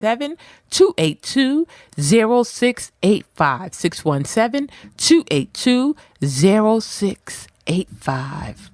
617-282-0685. 617-282-0685.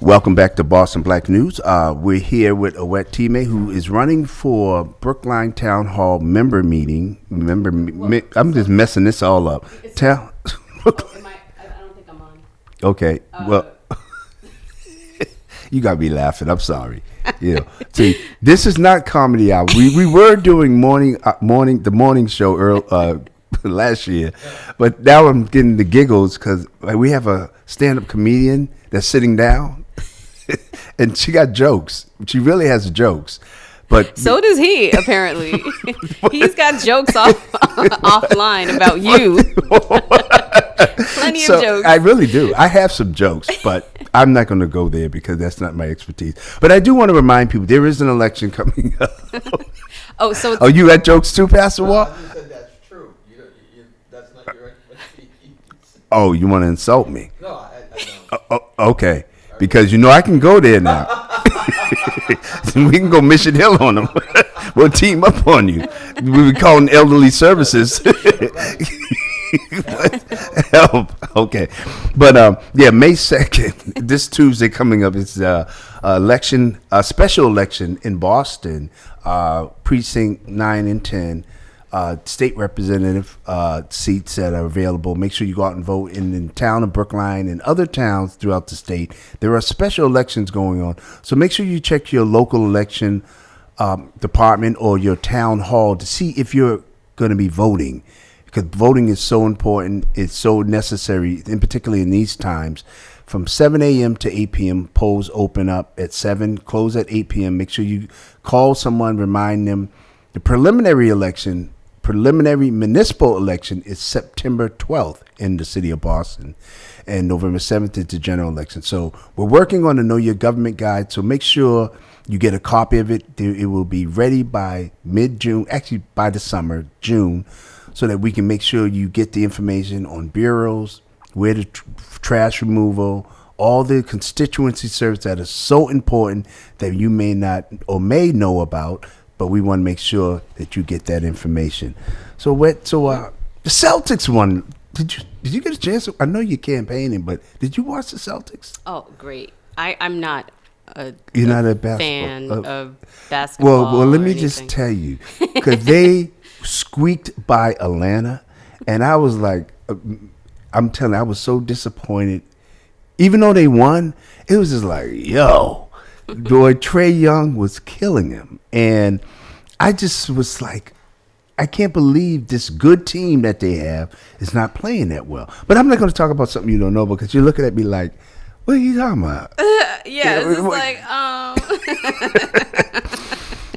Welcome back to Boston Black News. We're here with Awet Time, who is running for Brookline Town Hall member meeting. I'm just messing this all up. I don't think I'm on. Okay. Well, you got me laughing. I'm sorry. See, this is not comedy hour. We were doing the morning show last year, but now I'm getting the giggles because we have a stand-up comedian that's sitting down. And she got jokes. She really has jokes. But so does he, apparently. He's got jokes offline about you. Plenty of jokes. I really do. I have some jokes, but I'm not going to go there because that's not my expertise. But I do want to remind people there is an election coming up. Oh, you got jokes too, Pastor Walt? You said that's true. That's not your expertise. Oh, you want to insult me? No, I don't. Okay. Because I can go there now. We can go Mission Hill on them. We'll team up on you. We would call them elderly services. Help. Okay. But May 2nd, this Tuesday coming up, is a special election in Boston, precinct 9 and 10. State representative seats that are available. Make sure you go out and vote in the town of Brookline and other towns throughout the state. There are special elections going on, so make sure you check your local election department or your town hall to see if you're going to be voting, because voting is so important. It's so necessary, and particularly in these times. From 7 a.m. to 8 p.m., polls open up at 7, close at 8 p.m. Make sure you call someone, remind them. The preliminary municipal election is September 12th in the city of Boston, and November 7th is the general election. So we're working on a Know Your Government guide, so make sure you get a copy of it. It will be ready by mid-June, actually by the summer, June, so that we can make sure you get the information on bureaus, where the trash removal, all the constituency service that is so important that you may not or may know about, but we want to make sure that you get that information. So the Celtics won. Did you get a chance? I know you're campaigning, but did you watch the Celtics? Oh, great. I'm not You're not a fan of basketball. Well, let me just tell you, because they squeaked by Atlanta, and I was like, I'm telling you, I was so disappointed. Even though they won, it was just like, yo. Boy, Trae Young was killing him. And I just was like, I can't believe this good team that they have is not playing that well. But I'm not going to talk about something you don't know, because you're looking at me like, what are you talking about? It's like,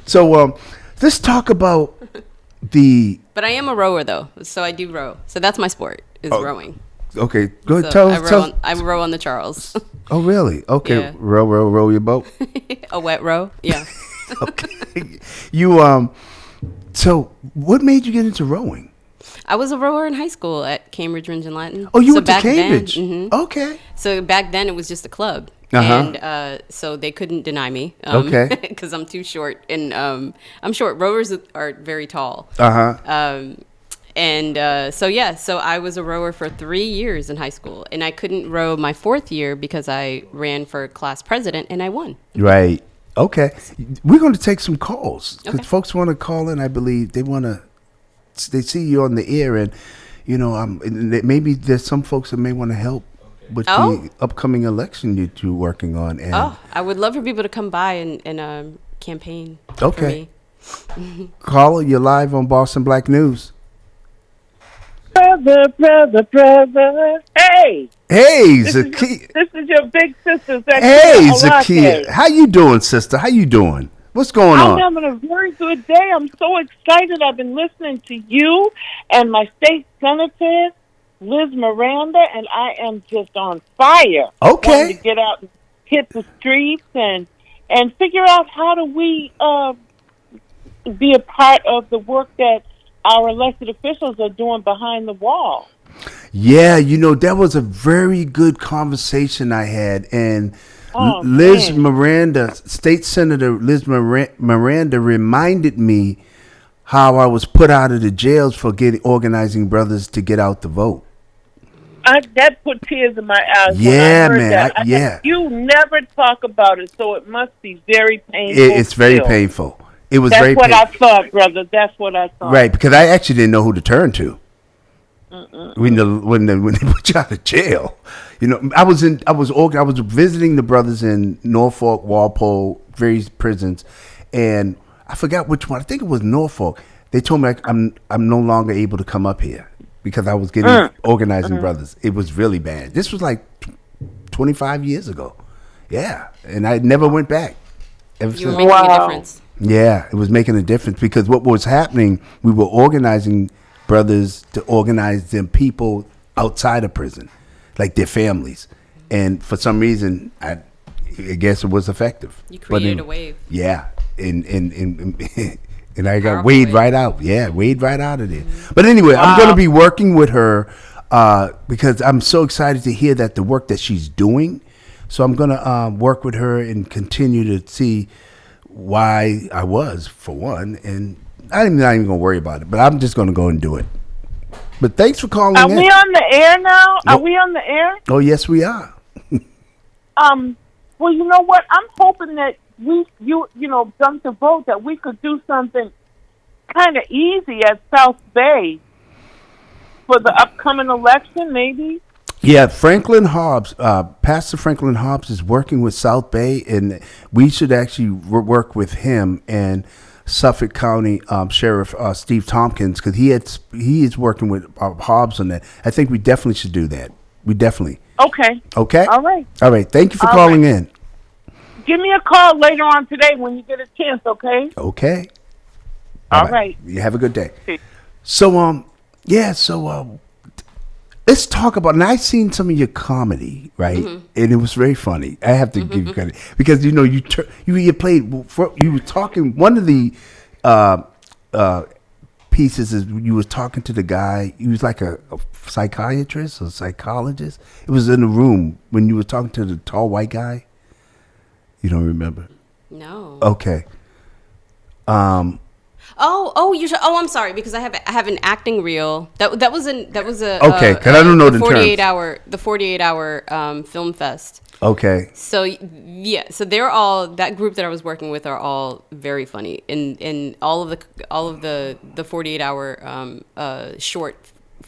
So let's talk about But I am a rower, though. So I do row. So that's my sport, is rowing. Okay, go ahead. I row on the Charles. Oh, really? Okay, yeah. row your boat. A wet row, yeah. Okay, So, what made you get into rowing? I was a rower in high school at Cambridge Ringe and Latin. Oh, you went to Cambridge? Okay. So back then it was just a club. Uh-huh. And so they couldn't deny me. Okay. Because I'm too short. And I'm short. Rowers are very tall. Uh-huh. And so I was a rower for 3 years in high school, and I couldn't row my 4th year because I ran for class president and I won. Right. Okay. We're going to take some calls because Okay. folks want to call in. I believe they see you on the air, and maybe there's some folks that may want to help with the upcoming election that you're working on. And I would love for people to come by and campaign Okay. for me. Caller, you're live on Boston Black News. Brother. Hey, Hey, this Zakia. is your big sister. Hey, Zakia. Zakia. How you doing, sister? How you doing? What's going I'm on? having a very good day. I'm so excited. I've been listening to you and my state senator, Liz Miranda, and I am just on fire. Okay. Wanting to get out and hit the streets and figure out how do we be a part of the work that our elected officials are doing behind the wall. Yeah, that was a very good conversation I had, and Oh, Liz man. Miranda, State Senator Liz Miranda, reminded me how I was put out of the jails for organizing brothers to get out to vote. That put tears in my eyes. Yeah, when I heard man, that. yeah. You never talk about it, so it must be very painful. It's very still. painful. It was That's very what I painful. thought, brother. That's what I thought. Right, because I actually didn't know who to turn to. When they put you out of jail, I was visiting the brothers in Norfolk, Walpole, various prisons, and I forgot which one. I think it was Norfolk. They told me I'm no longer able to come up here because I was getting organizing brothers. It was really bad. This was like 25 years ago. Yeah, and I never went back. Ever You were since. making a Wow. difference. Yeah, it was making a difference because what was happening, we were organizing brothers to organize them people outside of prison, like their families. And for some reason, I guess it was effective. You But created a wave. Yeah, and I got Powerful weighed wave. right out. Yeah, weighed right out of there. But anyway, I'm going to be working with her because I'm so excited to hear that the work that she's doing. So I'm going to work with her and continue to see why I was, for one, and I'm not even going to worry about it, but I'm just going to go and do it. But thanks for calling Are in. we on the air now? Are Nope. we on the air? Oh, yes, we are. Well, you know what? I'm hoping that done to vote, that we could do something kind of easy at South Bay for the upcoming election, maybe. Yeah, Franklin Hobbs, Pastor Franklin Hobbs is working with South Bay, and we should actually work with him and Suffolk County Sheriff Steve Tompkins, because he is working with Hobbs on that. I think we definitely should do that. We definitely. Okay. Okay? All right. All right. Thank you for All calling right. in. Give me a call later on today when you get a chance, okay? Okay. All right. You have a good day. Okay. So, let's talk about, and I seen some of your comedy, right? Mm-hmm. And it was very funny. I have to give you credit because you played. You were talking. One of the pieces is you was talking to the guy. He was like a psychiatrist or psychologist. It was in the room when you were talking to the tall white guy. You don't remember? No. Okay. You should. Oh, I'm sorry because I have an acting reel that was a Okay, 'cause I don't know the terms. 48-hour film fest. Okay. So yeah, so they're all, that group that I was working with are all very funny, and all of the 48-hour short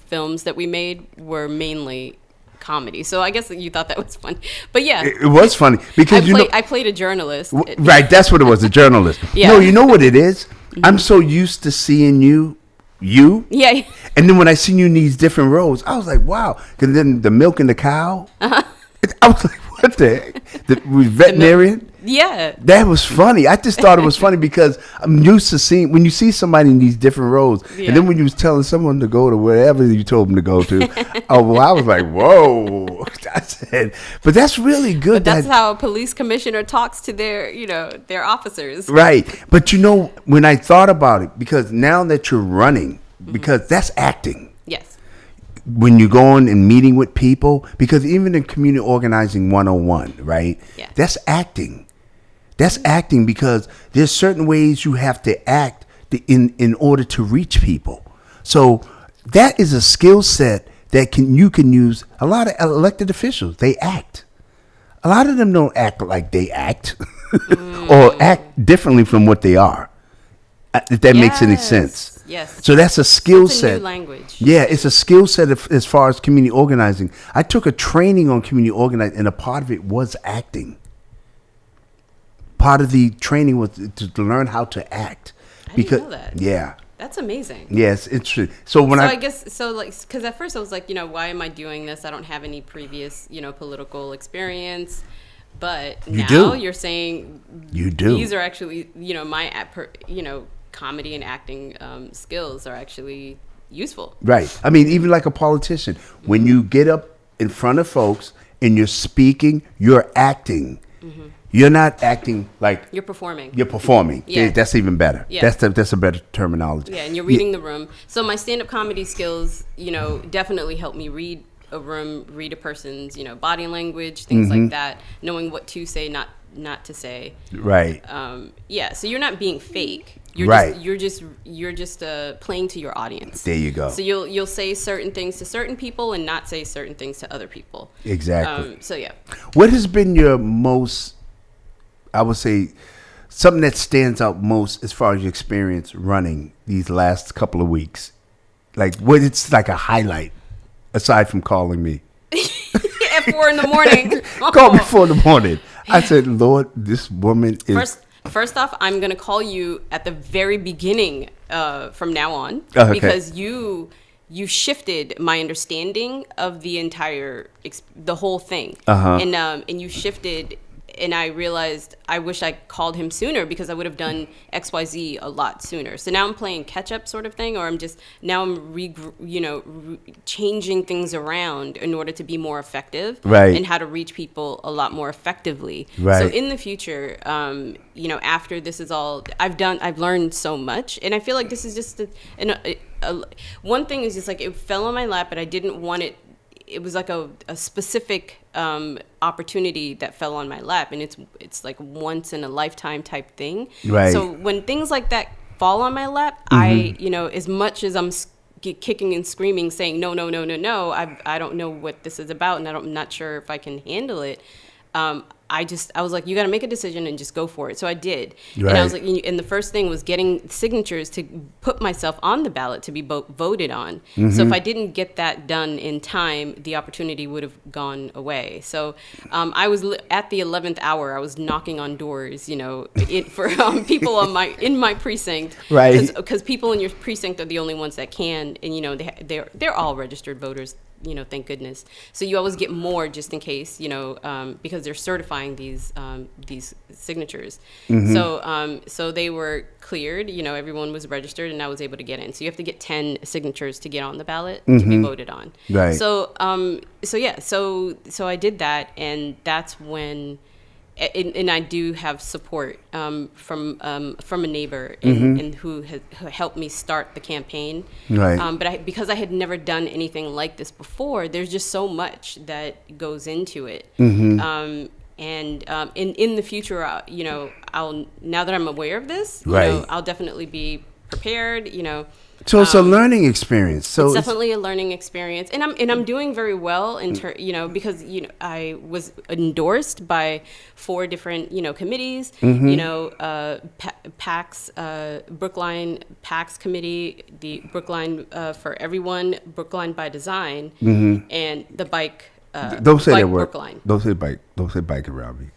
films that we made were mainly comedy. So I guess you thought that was fun, but yeah, It was funny because I played a journalist. Right, that's what it was, a journalist. Yeah. No, you know what it is? I'm so used to seeing you, Yeah. and then when I seen you in these different roles, I was like, wow. Because then the milk and the cow, I was like, what the heck? The veterinarian? Yeah. That was funny. I just thought it was funny because I'm used to seeing, when you see somebody in these different roles, Yeah. and then when you was telling someone to go to wherever you told them to go to, I was like, whoa. I said, but that's really good. That's how a police commissioner talks to their officers. Right. But when I thought about it, because now that you're running, because that's acting. Yes. When you're going and meeting with people, because even in Community Organizing 101, right? Yeah. That's acting. That's acting because there's certain ways you have to act in order to reach people. So That is a skill set that you can use. A lot of elected officials, they act. A lot of them don't act like they act or act differently from what they are. If that makes any sense. Yes. So that's a skill It's a set. new language. Yeah, it's a skill set as far as community organizing. I took a training on community organizing, and a part of it was acting. Part of the training was to learn how to act. I didn't know that. Yeah. That's amazing. Yes, it's true. So I guess because at first I was like, why am I doing this? I don't have any previous, political experience. But now you're saying you do. These are actually, my, comedy and acting skills are actually useful. Right. I mean, even like a politician, when you get up in front of folks and you're speaking, you're acting. Mm-hmm. You're not acting like you're performing. You're performing. Yeah. That's even better. Yeah. That's a better terminology. Yeah, and you're reading the room. So my stand-up comedy skills, definitely help me read a room, read a person's, body language, things like that, knowing what to say, not to say. Right. So you're not being fake. You're right. You're just playing to your audience. There you go. So you'll say certain things to certain people and not say certain things to other people. Exactly. So yeah. What has been your most, I would say, something that stands out most as far as your experience running these last couple of weeks? Like, what it's like a highlight, aside from calling me. At 4 a.m. Call me 4 a.m. I said, Lord, this woman is... First off, I'm going to call you at the very beginning from now on. Okay. Because you shifted my understanding of the whole thing. Uh-huh. And you shifted, and I realized I wish I called him sooner because I would have done XYZ a lot sooner. So now I'm playing catch up sort of thing, or I'm changing things around in order to be more effective. Right. And how to reach people a lot more effectively. Right. So in the future, after this is all I've learned so much, and I feel like this is just one thing is just like it fell on my lap, but I didn't want it. It was like a specific opportunity that fell on my lap, and it's like once in a lifetime type thing. Right. So when things like that fall on my lap, I as much as I'm kicking and screaming, saying no, I don't know what this is about, and I'm not sure if I can handle it. I was like, you got to make a decision and just go for it. So I did. Right. And I was like, and the first thing was getting signatures to put myself on the ballot to be voted on. Mm-hmm. So if I didn't get that done in time, the opportunity would have gone away. So I was at the 11th hour, I was knocking on doors, for people in my precinct. Right. Because people in your precinct are the only ones that can, and they're all registered voters. Thank goodness. So you always get more just in case, because they're certifying these signatures. Mm-hmm. So they were cleared. Everyone was registered, and I was able to get in. So you have to get 10 signatures to get on the ballot to be voted on. Right. So I did that, and that's when. And I do have support from a neighbor and who helped me start the campaign. Right. But because I had never done anything like this before, there's just so much that goes into it. Mm-hmm. In the future, I'll now that I'm aware of this, right. I'll definitely be prepared. So it's a learning experience. So it's definitely a learning experience, and I'm doing very well because I was endorsed by 4 different committees. Mm-hmm. PACS, Brookline PACS committee, the Brookline for Everyone, Brookline by Design, and the bike. Don't say that word. Brookline. Don't say bike. Don't say bike around me.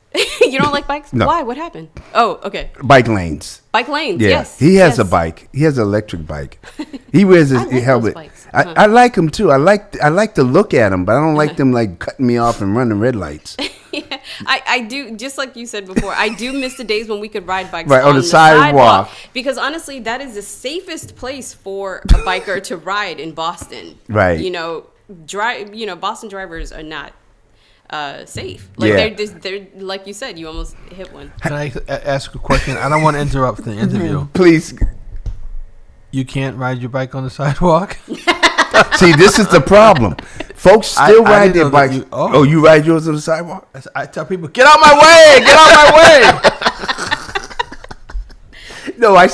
You don't like bikes? No. Why? What happened? Oh, okay. Bike lanes. Bike lanes. Yeah. Yes. He has yes. a bike. He has an electric bike. He wears his helmet. Those bikes. I like him too. I like to look at him, but I don't like them like cutting me off and running red lights. Yeah, I do, just like you said before, I do miss the days when we could ride bikes right, on the sidewalk. Because honestly, that is the safest place for a biker to ride in Boston. Right. Boston drivers are not safe. Like they're like you said, you almost hit one. Can I ask a question? I don't want to interrupt the interview. Please. You can't ride your bike on the sidewalk? See, this is the problem. Folks still ride their bikes. You ride yours on the sidewalk? I tell people, get out my way! Get out my way! No, I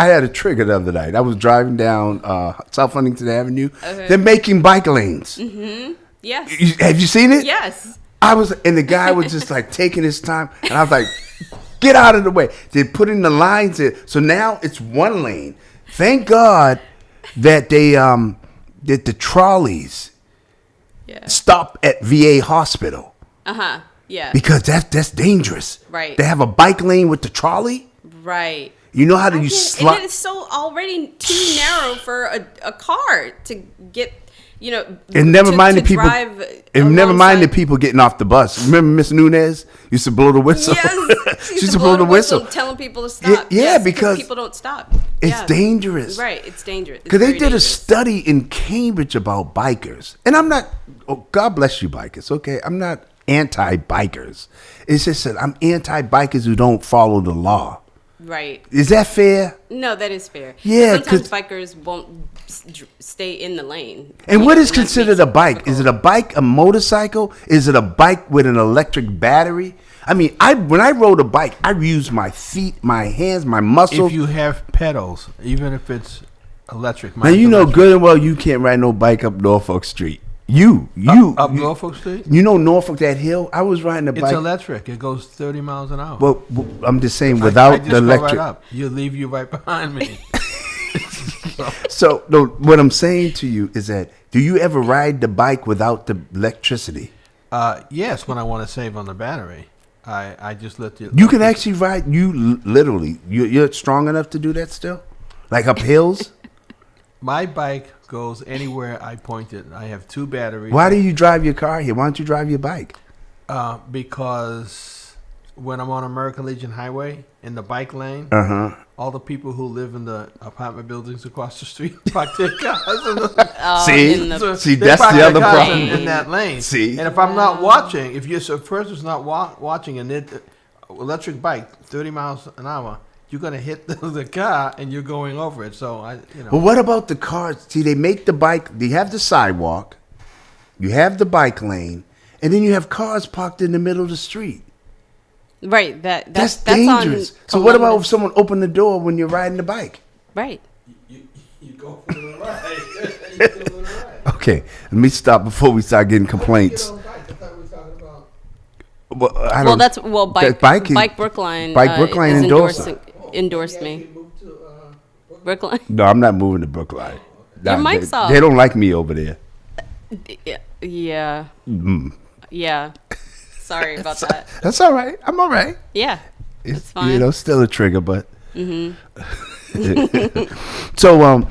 had a trigger the other night. I was driving down South Huntington Avenue. Okay. They're making bike lanes. Yes. Have you seen it? Yes. And the guy was just like taking his time, and I was like, get out of the way. They put in the lines in, so now it's one lane. Thank God that that the trolleys stop at VA hospital. Yeah. Because that's dangerous. Right. They have a bike lane with the trolley. Right. You know how to And slide. it's so already too narrow for a car to get, And never mind to the people. drive And never mind the alongside. people getting off the bus. Remember Miss Nunez used to blow the whistle. Yes, she used to blow the whistle, telling people to stop. Yeah, Yes, because people don't stop. it's dangerous. Right, it's dangerous. Because they did a study in Cambridge about bikers, and I'm not. Oh, God bless you, bikers. Okay, I'm not anti-bikers. It's just that I'm anti-bikers who don't follow the law. Right. Is that fair? No, that is fair. Yeah, sometimes bikers won't stay in the lane. And what is that considered makes a it bike? difficult. Is it a bike, a motorcycle? Is it a bike with an electric battery? I mean, when I rode a bike, I used my feet, my hands, my muscles. If you have pedals, even if it's electric. Now you know good and well you can't ride no bike up Norfolk Street. Up Norfolk Street? You know Norfolk, that hill? I was riding a It's bike. electric. It goes 30 miles an hour. Well, I'm just saying I without just the go electric. Right up. You'll leave you right behind me. So no, what I'm saying to you is that do you ever ride the bike without the electricity? Yes, when I want to save on the battery. I just let the... You can actually ride. Literally, you're strong enough to do that still, like up hills. My bike goes anywhere I point it. I have 2 batteries. Why do you drive your car here? Why don't you drive your bike? Because when I'm on American Legion Highway in the bike lane, all the people who live in the apartment buildings across the street park their cars. In the, See, they that's park the their other cars problem. in that lane. See, and if I'm not watching, if a person's not watching and it electric bike 30 miles an hour, you're gonna hit the car and you're going over it. So Well, what about the cars? See, they make the bike. They have the sidewalk, you have the bike lane, and then you have cars parked in the middle of the street. Right. That's on dangerous. So what about if Columbus. someone opened the door when you're riding the bike? Right. you go for the ride. You go for the ride. Okay, let me stop before we start getting complaints. I thought we were talking about. Well, I Well, don't- Bike Brookline. Bike Brookline is endorsed endorsed me. Brookline. No, I'm not moving to Brookline. Your mic's off. They don't like me over there. Yeah. Yeah. Sorry about that. That's all right. I'm all right. Yeah. It's It's fine. still a trigger, but. So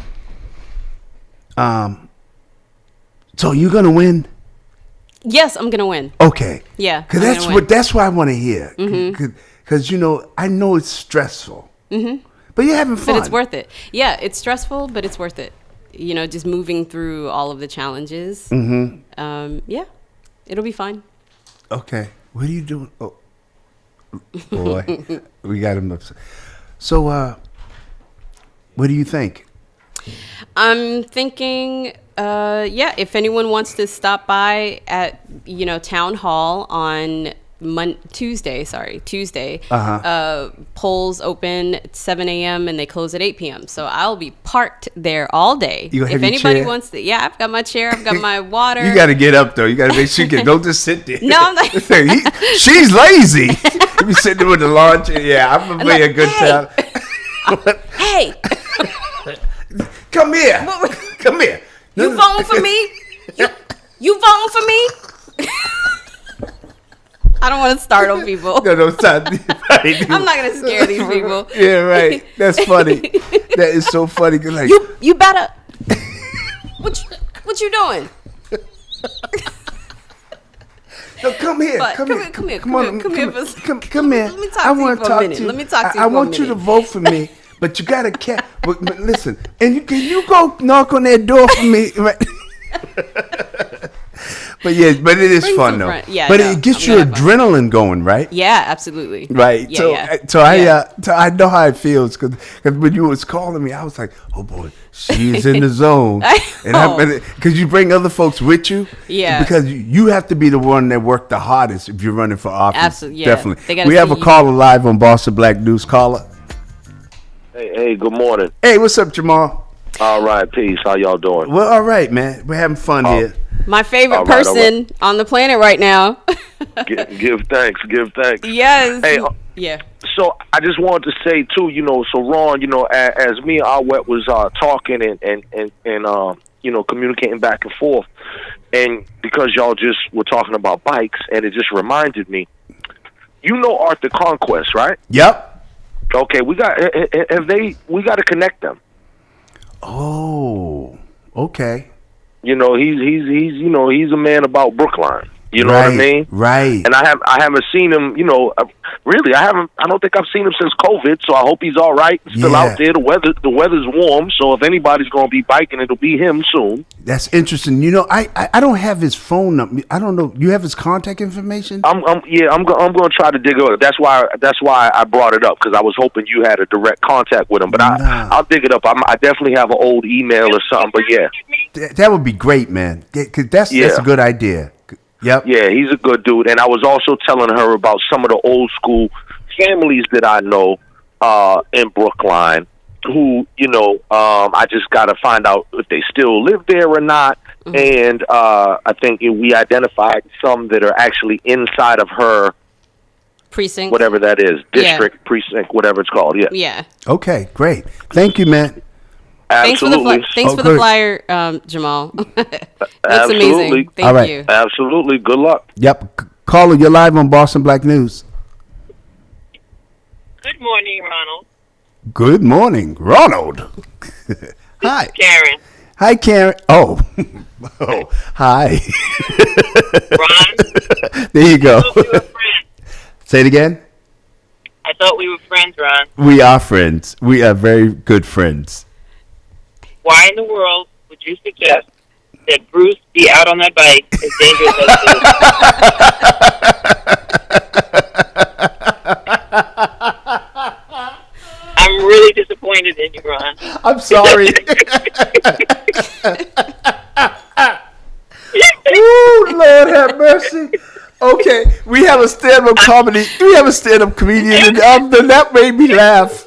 so you're gonna win? Yes, I'm gonna win. Okay. Yeah. Cause I'm gonna win. that's what I want to hear. Cause I know it's stressful. But you're having fun. But it's worth it. Yeah, it's stressful, but it's worth it. Just moving through all of the challenges. Yeah, it'll be fine. Okay. What are you doing? Oh, boy, we got him upset. So, what do you think? I'm thinking, if anyone wants to stop by at, Town Hall on Tuesday. Polls open at 7 a.m. and they close at 8 p.m. So I'll be parked there all day. You have if your anybody chair? wants to, I've got my chair, I've got my water. You got to get up though. You got to make sure you don't just sit there. No, I'm not. She's lazy. You be sitting there with the lawn chair. Yeah, I'm gonna play a good time. Hey, Come here. Come here. you voting for me? You voting for me? I don't want to startle people. No, stop. Right. I'm not gonna scare these people. Yeah, right. That's funny. That is so funny. 'Cause like, You better. What you doing? no, come here. But Come here. come here. Come on. Come here for a second. Come here. Let me talk I to you wanna for a talk minute. to you. Let me talk to you I for a want you to minute. vote for me, but you gotta but listen. And can you go knock on that door for me? Right. But it is Bring fun some though. friends. Yeah, but no, it gets I'm your gonna have fun. adrenaline going, right? Yeah, absolutely. Right. Yeah, So yeah. I know how it feels because when you was calling me, I was like, oh boy, she's in the zone. know. Because you bring other folks with you. Yeah. Because you have to be the one that worked the hardest if you're running for office. Absolutely, yeah. They Definitely. gotta We have see a you. caller live on Boston Black News. Caller. Hey, good morning. Hey, what's up, Jamal? All right, peace. How y'all doing? Well, all right, man. We're having fun here. My favorite All right, person on the planet right now. Give thanks. Give thanks. Yes. Hey, yeah. so I just wanted to say too, so Ron, as me and Alwet was talking and communicating back and forth, and because y'all just were talking about bikes, and it just reminded me, Arthur Conquest, right? Yep. Okay, we got to connect them. Oh, okay. He's a man about Brookline. You know what I mean? Right. And I haven't seen him, really. I don't think I've seen him since COVID, so I hope he's all right. Still out there. The weather's warm, so if anybody's going to be biking, it'll be him soon. That's interesting. I don't have his phone number. I don't know. You have his contact information? I'm going to try to dig it up. That's why I brought it up, because I was hoping you had a direct contact with him. But I'll dig it up. I definitely have an old email or something. But yeah, that would be great, man. Because that's a good idea. Yep. Yeah, he's a good dude. And I was also telling her about some of the old school families that I know in Brookline who, I just got to find out if they still live there or not. Mm-hmm. And I think we identified some that are actually inside of her precinct, whatever that is, district, precinct, whatever it's called. Yeah. Yeah. Okay, great. Thank you, man. Absolutely. Thanks for the flyer, Jamal. That's amazing. Thank you. Absolutely. Good luck. Yep. Caller, you're live on Boston Black News. Good morning, Ronald. Good morning, Ronald. Hi. Karen. Hi, Karen. Oh. Oh, hi. Ron. There you go. I thought we were friends. Say it again. I thought we were friends, Ron. We are friends. We are very good friends. Why in the world would you suggest that Bruce be out on that bike as dangerous as he is? I'm really disappointed in you, Ron. I'm sorry. Ooh, Lord have mercy. Okay, we have a stand-up comedy. We have a stand-up comedian, and that made me laugh.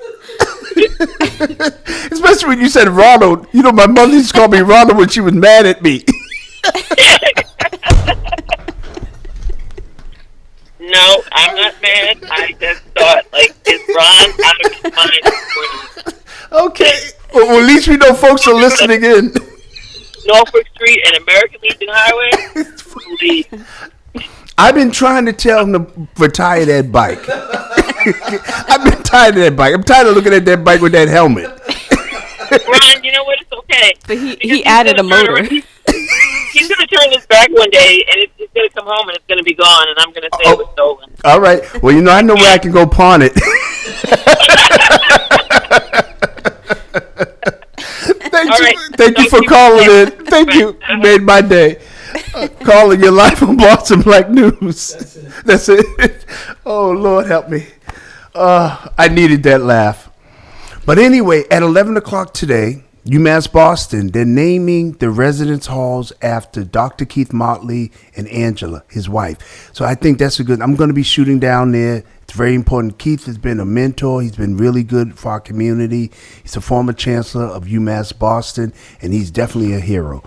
Especially when you said Ronald. My mother used to call me Ronald when she was mad at me. No, I'm not mad. I just thought, is Ron out of his mind? Okay. Well, at least we know folks are listening in. Norfolk Street and American Legion Highway? Please. I've been trying to tell him to retire that bike. I've been tired of that bike. I'm tired of looking at that bike with that helmet. Ron, you know what? It's okay. But he added a motor. He's going to turn this back one day, and it's going to come home, and it's going to be gone, and I'm going to say it was stolen. All right. Well, I know where I can go pawn it. Thank you for calling in. Thank you. You made my day. Calling your life on Boston Black News. That's it. Oh, Lord help me. I needed that laugh. But anyway, at 11 o'clock today, UMass Boston, they're naming the residence halls after Dr. Keith Motley and Angela, his wife. So I think that's I'm going to be shooting down there. It's very important. Keith has been a mentor. He's been really good for our community. He's a former chancellor of UMass Boston, and he's definitely a hero.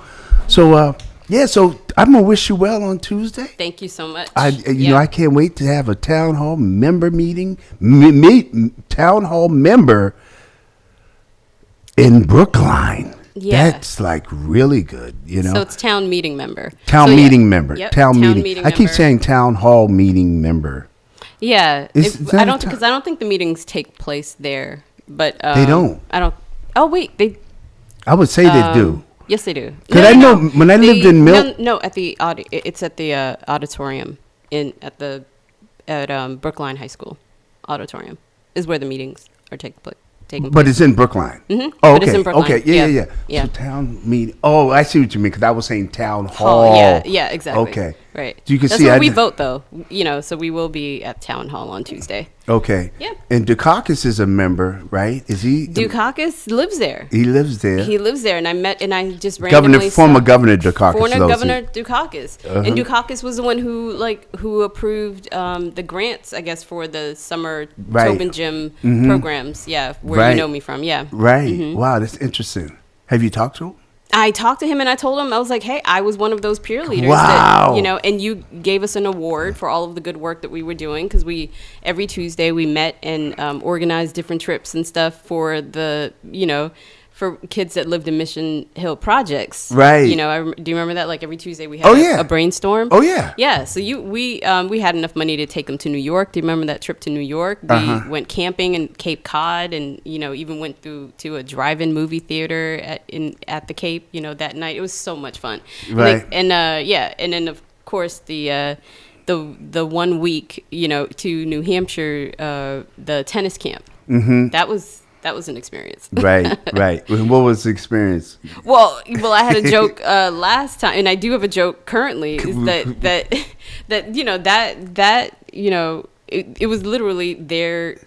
So, so I'm going to wish you well on Tuesday. Thank you so much. I can't wait to have a town hall member meeting, town hall member in Brookline. Yeah. That's really good, So it's town meeting member. Meeting member. Yep, town meeting. I keep saying town hall meeting member. Yeah. I don't think the meetings take place there, but they don't. I don't. Oh wait, they. I would say they do. Yes, they do. Because I know when I lived in at the it's at the auditorium at Brookline High School auditorium is where the meetings are taking place. But it's in Brookline. Mm-hmm. Oh, okay. But it's in Brookline. Okay, yeah. So town meeting. Oh, I see what you mean, because I was saying town hall. Yeah, exactly. Okay. Right. You can That's see where I we d- vote, though. So we will be at town hall on Tuesday. Okay. Yeah. And Dukakis is a member, right? Is he? Dukakis lives there. He lives there. He lives there, and I just randomly Former saw- Governor Dukakis. Former knows Governor it. Dukakis, and Dukakis was the one who approved the grants, I guess, for the summer Right. Tobin Gym programs. Yeah, where Right. you know me from. Yeah. Right. Wow, that's interesting. Have you talked to him? I talked to him and I told him, I was like, hey, I was one of those peer leaders Wow. that, and you gave us an award for all of the good work that we were doing, because every Tuesday we met and organized different trips and stuff for for kids that lived in Mission Hill projects. Right. Do you remember that? Like every Tuesday we had Oh, yeah. a brainstorm. Oh, yeah. Yeah. So we had enough money to take them to New York. Do you remember that trip to New York? We went camping in Cape Cod, and even went to a drive-in movie theater at the Cape. That night it was so much fun. Right. And then of course the 1 week to New Hampshire, the tennis camp. Mm-hmm. That was an experience. Right. What was the experience? Well, I had a joke last time, and I do have a joke currently. Is it was literally their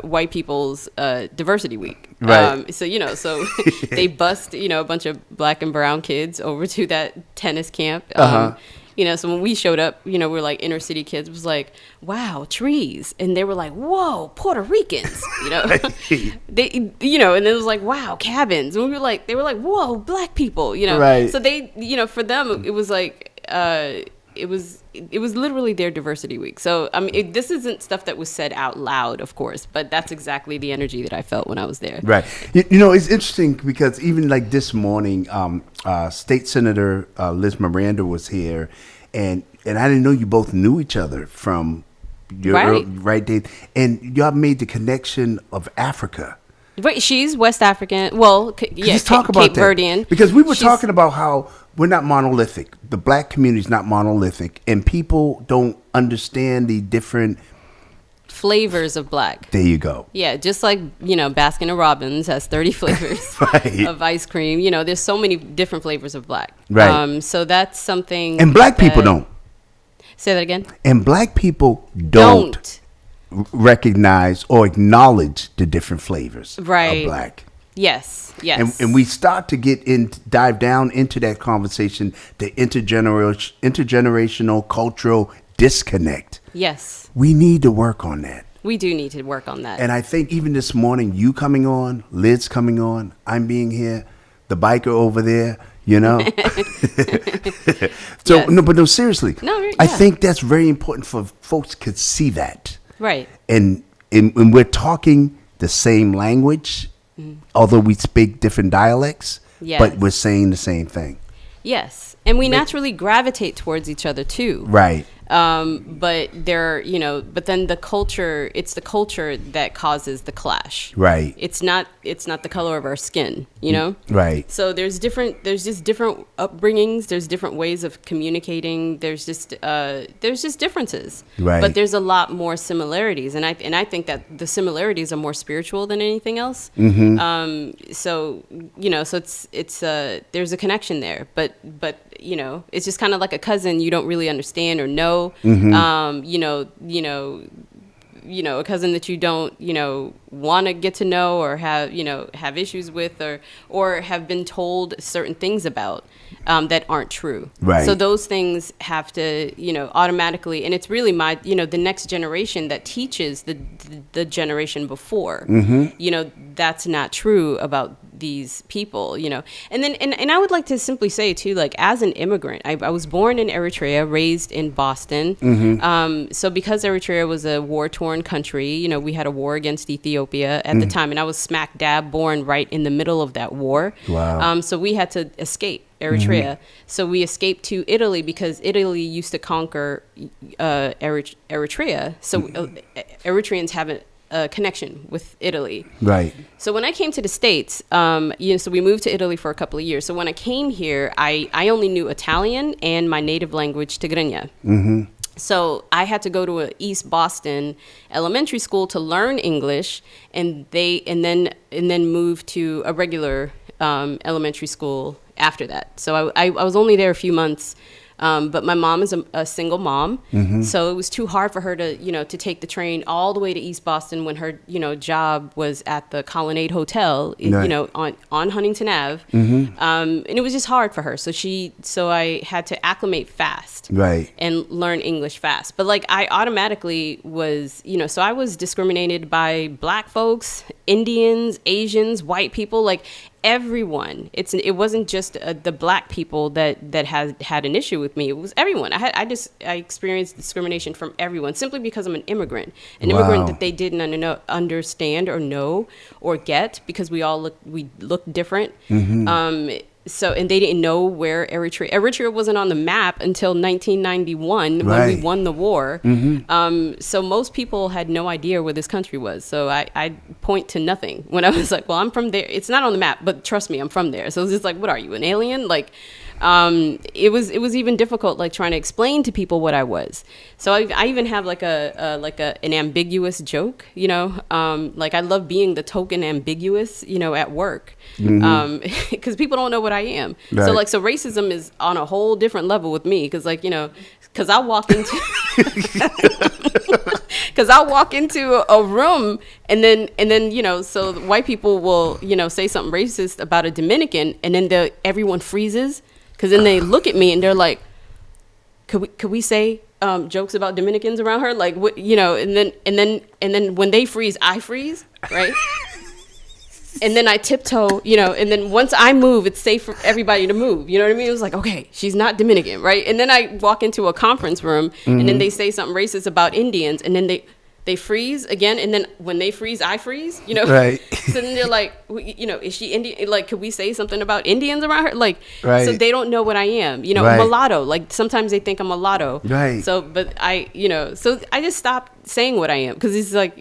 white people's diversity week. Right. So they bust a bunch of black and brown kids over to that tennis camp. So when we showed up, we're like inner city kids. It was like, wow, trees, and they were like, whoa, Puerto Ricans. They, and it was like, wow, cabins, and they were like, whoa, black people. Right. So they, for them, it was like, it was literally their diversity week. So I mean, this isn't stuff that was said out loud, of course, but that's exactly the energy that I felt when I was there. Right. It's interesting because even like this morning, State Senator Liz Miranda was here, and I didn't know you both knew each other from your right date, and y'all made the connection of Africa. Right, she's West African. Well, Let's talk about Cape that. Verdean. Because we were talking about how we're not monolithic. The black community is not monolithic, and people don't understand the different flavors of black. There you go. Yeah, just like, Baskin and Robbins has 30 flavors Right. of ice cream. There's so many different flavors of black. Right. So that's something. And black people don't. Say that again. And black people don't recognize or acknowledge the different flavors of black. Yes. And we start to dive down into that conversation, the intergenerational cultural disconnect. Yes. We need to work on that. We do need to work on that. And I think even this morning, you coming on, Liz coming on, I'm being here, the biker over there, So, Yes. No, seriously. No, yeah. I think that's very important for folks to see that. Right. And we're talking the same language, although we speak different dialects, Yes. but we're saying the same thing. Yes. And we naturally gravitate towards each other too. Right. But then it's the culture that causes the clash. Right. It's not the color of our skin, Right. So there's just different upbringings, there's different ways of communicating, there's just differences. Right. But there's a lot more similarities, and I think that the similarities are more spiritual than anything else. Mm-hmm. So it's there's a connection there, but it's just kind of like a cousin you don't really understand or know. Mm-hmm. A cousin that you don't want to get to know or have issues with or have been told certain things about that aren't true. Right. So those things have to automatically, and it's really the next generation that teaches the generation before. Mm-hmm. That's not true about these people, and then and I would like to simply say too, like, as an immigrant, I was born in Eritrea, raised in Boston. Mm-hmm. So because Eritrea was a war-torn country, we had a war against Ethiopia at the time, and I was smack dab born right in the middle of that war. Wow. So we had to escape Eritrea. So we escaped to Italy because Italy used to conquer Eritrea. So Eritreans have a connection with Italy. Right. So when I came to the States, so we moved to Italy for a couple of years. So when I came here, I only knew Italian and my native language, Tigrinya. Mm-hmm. So I had to go to a East Boston elementary school to learn English, and then move to a regular elementary school after that. So I was only there a few months. But my mom is a single mom, so it was too hard for her to take the train all the way to East Boston when her job was at the Colonnade Hotel, on Huntington Ave, and it was just hard for her. So I had to acclimate fast, Right. and learn English fast. But like I automatically was, so I was discriminated by Black folks, Indians, Asians, white people, like everyone. It wasn't just the Black people that had an issue with me. It was everyone. I experienced discrimination from everyone simply because I'm an immigrant Wow. that they didn't understand or know or get, because we look different. So, and they didn't know where Eritrea wasn't on the map until 1991 when we Right. won the war. So most people had no idea where this country was. So I point to nothing when I was like, well, I'm from there. It's not on the map, but trust me, I'm from there. So it's just like, what are you, an alien? Like, it was even difficult, like trying to explain to people what I was. So I even have like an ambiguous joke, like I love being the token ambiguous, at work, because people don't know what I am. Right. So racism is on a whole different level with me, because because I'll walk into a room and then so the white people will say something racist about a Dominican, and then everyone freezes. Because then they look at me and they're like, could we say jokes about Dominicans around her? Like, what, and then when they freeze, I freeze, right? And then I tiptoe, and then once I move, it's safe for everybody to move. You know what I mean? It was like, okay, she's not Dominican, right? And then I walk into a conference room and then they say something racist about Indians, and then they freeze again, and then when they freeze, I freeze, Right. So then they're like, is she Indian? Like, could we say something about Indians around her? Like, Right. so they don't know what I am, Right. mulatto. Like, sometimes they think I'm mulatto. Right. So, but so I just stopped saying what I am, because it's like,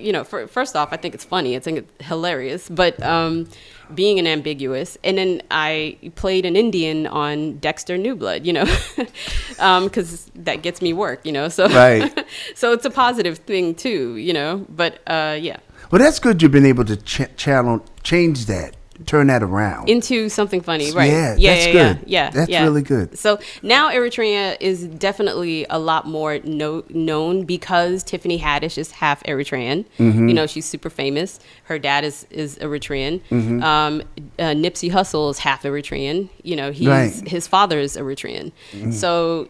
first off, I think it's funny. I think it's hilarious. But being an ambiguous, and then I played an Indian on Dexter New Blood, because that gets me work, so Right. so it's a positive thing too, but yeah, Well, that's good. You've been able to change that, turn that around. into something funny, right? Yeah, that's good. Yeah, That's really good. So now Eritrea is definitely a lot more known, because Tiffany Haddish is half Eritrean. She's super famous. Her dad is Eritrean. Nipsey Hussle is half Eritrean. Right. His father is Eritrean. So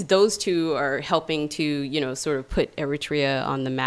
those two are helping to sort of put Eritrea on the map.